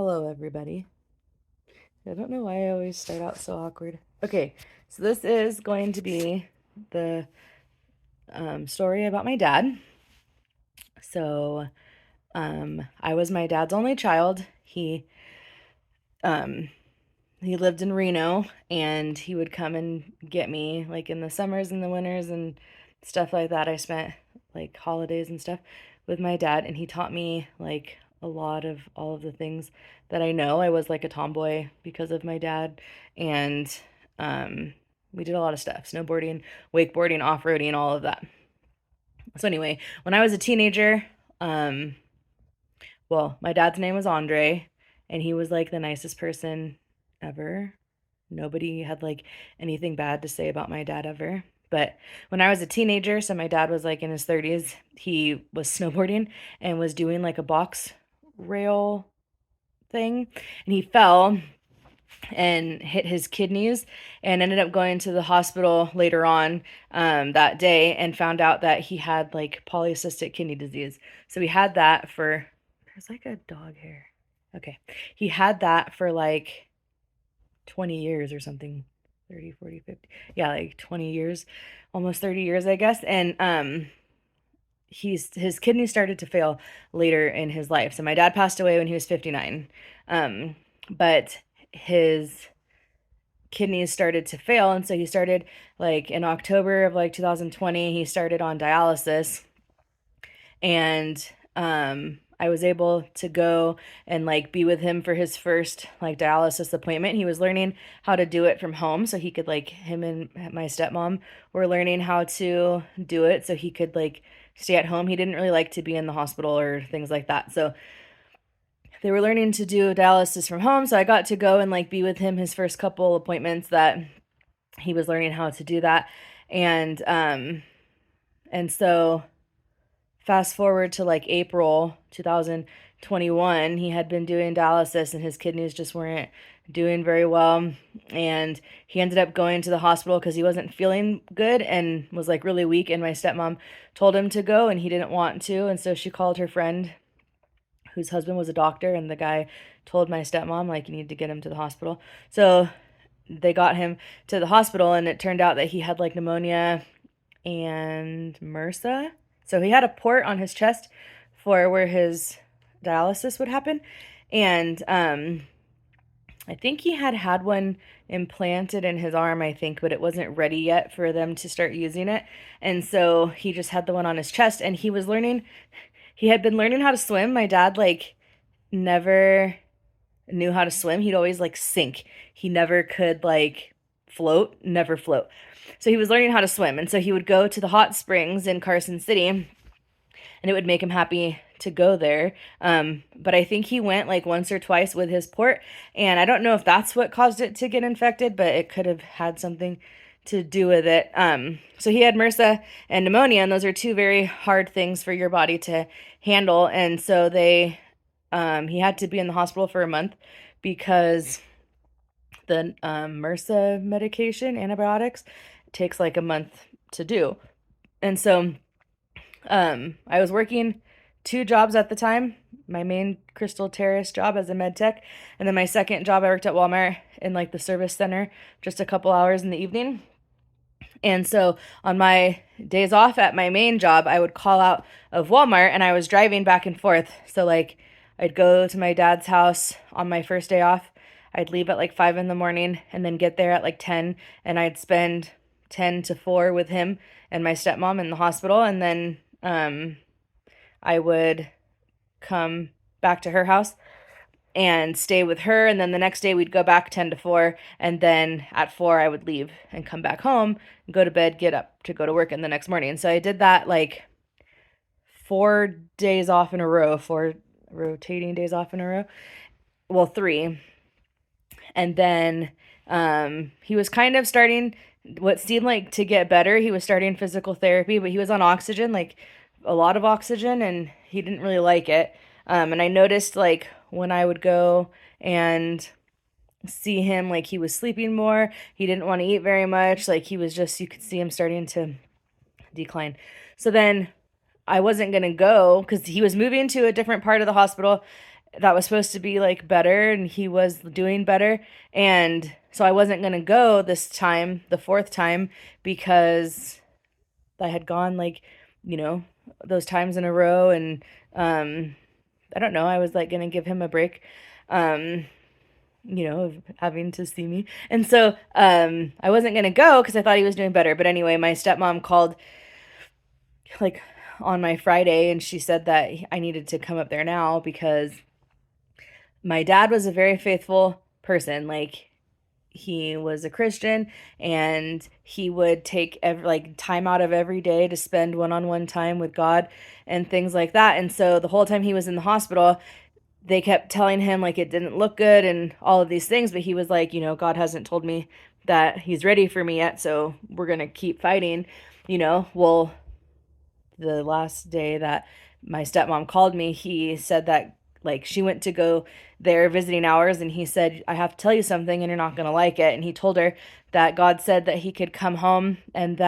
Hello, everybody. I don't know why I always start out so awkward. Okay, so this is going to be the story about my dad. So, I was my dad's only child. Um, he lived in Reno, and he would come and get me, like in the summers and the winters and stuff like that. I spent like holidays and stuff with my dad, and he taught me like a lot of all of the things that I know. I was like a tomboy because of my dad, and um, we did a lot of stuff: snowboarding, wakeboarding, off-roading, all of that. So anyway, when I was a teenager, um, well, my dad's name was Andre, and he was like the nicest person ever. Nobody had like anything bad to say about my dad ever. But when I was a teenager, so my dad was like in his 30s, he was snowboarding and was doing like a box rail thing, and he fell and hit his kidneys and ended up going to the hospital later on that day and found out that he had like polycystic kidney disease. So he had that for, there's like a dog hair. Okay. He had that for like 20 years or something. 30, 40, 50. Yeah, like 20 years, almost 30 years, I guess. And his kidneys started to fail later in his life. So my dad passed away when he was 59. But his kidneys started to fail, and so he started like in October of like 2020, he started on dialysis. And I was able to go and like be with him for his first like dialysis appointment. He was learning how to do it from home, so he could like, him and my stepmom were learning how to do it so he could like stay at home. He didn't really like to be in the hospital or things like that. So they were learning to do dialysis from home, so I got to go and like be with him his first couple appointments that he was learning how to do that. And so fast forward to like April 2021, he had been doing dialysis and his kidneys just weren't doing very well. And he ended up going to the hospital because he wasn't feeling good and was like really weak. And my stepmom told him to go and he didn't want to. And so she called her friend whose husband was a doctor, and the guy told my stepmom, like, you need to get him to the hospital. So they got him to the hospital, and it turned out that he had like pneumonia and MRSA. So he had a port on his chest for where his dialysis would happen. And I think he had one implanted in his arm, I think, but it wasn't ready yet for them to start using it. And so he just had the one on his chest, and he had been learning how to swim. My dad, like, never knew how to swim. He'd always, like, sink. He never could, like, float, never float. So he was learning how to swim. And so he would go to the hot springs in Carson City, and it would make him happy to go there. But I think he went like once or twice with his port. And I don't know if that's what caused it to get infected, but it could have had something to do with it. So he had MRSA and pneumonia, and those are two very hard things for your body to handle. And so he had to be in the hospital for a month because the MRSA medication, antibiotics, takes like a month to do. And so I was working two jobs at the time. My main Crystal Terrace job as a med tech, and then my second job I worked at Walmart in like the service center, just a couple hours in the evening. And so on my days off at my main job, I would call out of Walmart and I was driving back and forth. So like I'd go to my dad's house on my first day off. I'd leave at like 5 in the morning and then get there at like 10, and I'd spend 10 to 4 with him and my stepmom in the hospital, and then I would come back to her house and stay with her, and then the next day we'd go back 10 to 4, and then at 4 I would leave and come back home, go to bed, get up to go to work in the next morning. So I did that like 4 days off in a row, 4 rotating days off in a row. Well, 3. And then he was kind of starting what seemed like to get better. He was starting physical therapy, but he was on oxygen, like a lot of oxygen, and he didn't really like it. And I noticed like when I would go and see him, like he was sleeping more. He didn't want to eat very much. Like he was just, you could see him starting to decline. So then I wasn't going to go because he was moving to a different part of the hospital that was supposed to be like better, and he was doing better. And so I wasn't going to go this time, the fourth time, because I had gone like, you know, those times in a row. And um, I don't know, I was like going to give him a break. Um, of having to see me. And so I wasn't going to go because I thought he was doing better. But anyway, my stepmom called like on my Friday, and she said that I needed to come up there now because my dad was a very faithful person. Like, he was a Christian, and he would take like time out of every day to spend one-on-one time with God and things like that. And so the whole time he was in the hospital, they kept telling him like it didn't look good and all of these things, but he was like, God hasn't told me that he's ready for me yet, so we're going to keep fighting. Well, the last day that my stepmom called me, he said that like she went to go there visiting hours, and he said, I have to tell you something and you're not going to like it. And he told her that God said that he could come home, and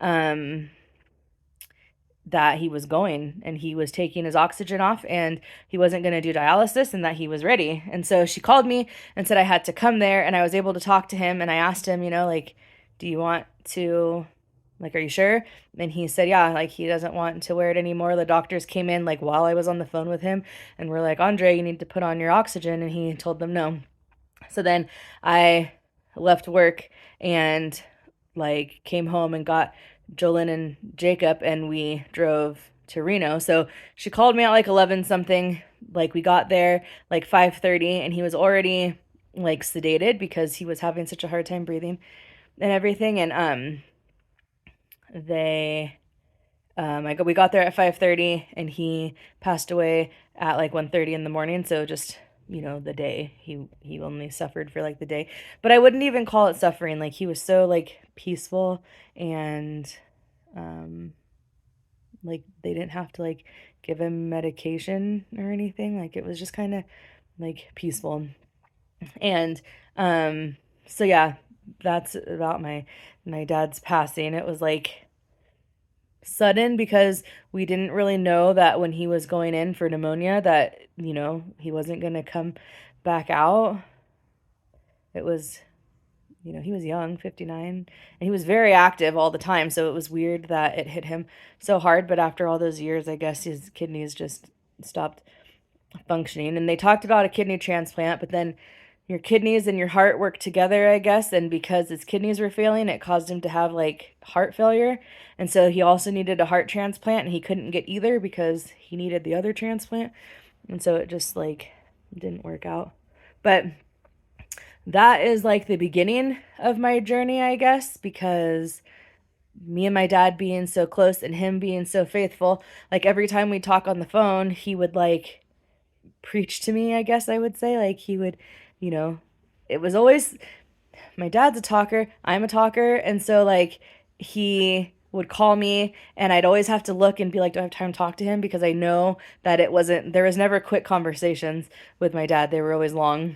um that he was going, and he was taking his oxygen off, and he wasn't going to do dialysis, and that he was ready. And so she called me and said I had to come there, and I was able to talk to him, and I asked him, like, do you want to, like, are you sure? And he said, yeah, like he doesn't want to wear it anymore. The doctors came in like while I was on the phone with him and were like, Andre, you need to put on your oxygen. And he told them no. So then I left work and like came home and got Jolyn and Jacob, and we drove to Reno. So she called me at like 11 something. Like, we got there like 5:30, and he was already like sedated because he was having such a hard time breathing and everything. And they we got there at 5:30, and he passed away at like 1:30 in the morning. So just, the day he only suffered for like the day. But I wouldn't even call it suffering. Like, he was so like peaceful, and um like they didn't have to like give him medication or anything. Like, it was just kind of like peaceful. And so yeah, that's about my dad's passing. It was like sudden because we didn't really know that when he was going in for pneumonia that, he wasn't going to come back out. It was, he was young, 59, and he was very active all the time. So it was weird that it hit him so hard. But after all those years, I guess his kidneys just stopped functioning. And they talked about a kidney transplant, but then your kidneys and your heart work together, I guess. And because his kidneys were failing, it caused him to have like heart failure. And so he also needed a heart transplant, and he couldn't get either because he needed the other transplant. And so it just like didn't work out. But that is like the beginning of my journey, I guess, because me and my dad being so close and him being so faithful, like every time we talk on the phone, he would like preach to me, I guess I would say. Like, he would, you know, it was always, my dad's a talker, I'm a talker, and so like he would call me, and I'd always have to look and be like, do I have time to talk to him? Because I know that there was never quick conversations with my dad. They were always long.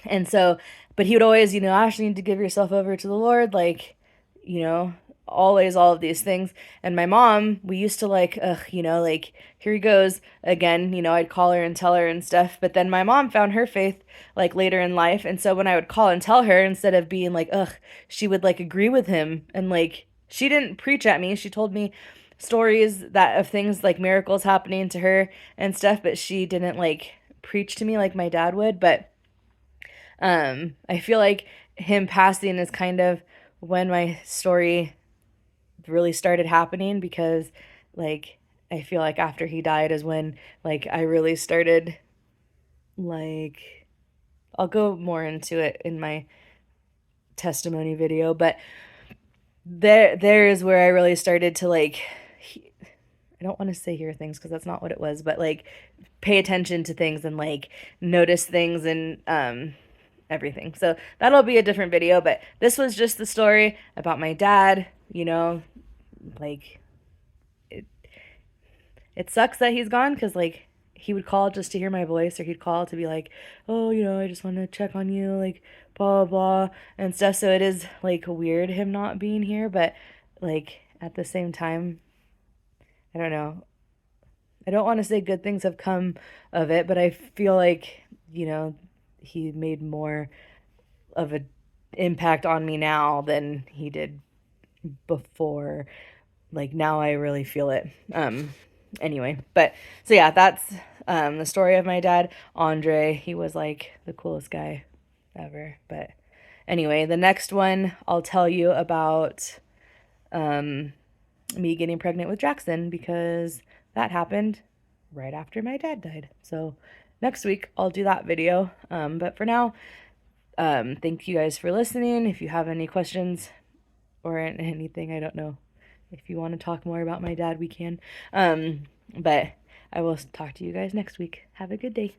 And so, but he would always, Ashley, you need to give yourself over to the Lord, like, you know, always all of these things. And my mom, we used to like, ugh, like, here he goes again. I'd call her and tell her and stuff. But then my mom found her faith like later in life. And so when I would call and tell her, instead of being like, ugh, she would like agree with him. And like, she didn't preach at me. She told me stories that of things like miracles happening to her and stuff, but she didn't like preach to me like my dad would. But I feel like him passing is kind of when my story really started happening, because like I feel like after he died is when like I really started, like, I'll go more into it in my testimony video. But there is where I really started to like I don't want to say hear things because that's not what it was, but like pay attention to things and like notice things and everything. So that'll be a different video, but this was just the story about my dad. Like, it, it sucks that he's gone, because like he would call just to hear my voice, or he'd call to be like, oh, I just want to check on you, like, blah blah blah and stuff. So it is like weird him not being here, but like at the same time, I don't know. I don't want to say good things have come of it, but I feel like, he made more of an impact on me now than he did before. Like now I really feel it. Anyway, but so yeah, that's the story of my dad, Andre. He was like the coolest guy ever. But anyway, the next one I'll tell you about me getting pregnant with Jackson because that happened right after my dad died. So next week I'll do that video. But for now, thank you guys for listening. If you have any questions or anything, I don't know. If you want to talk more about my dad, we can. But I will talk to you guys next week. Have a good day.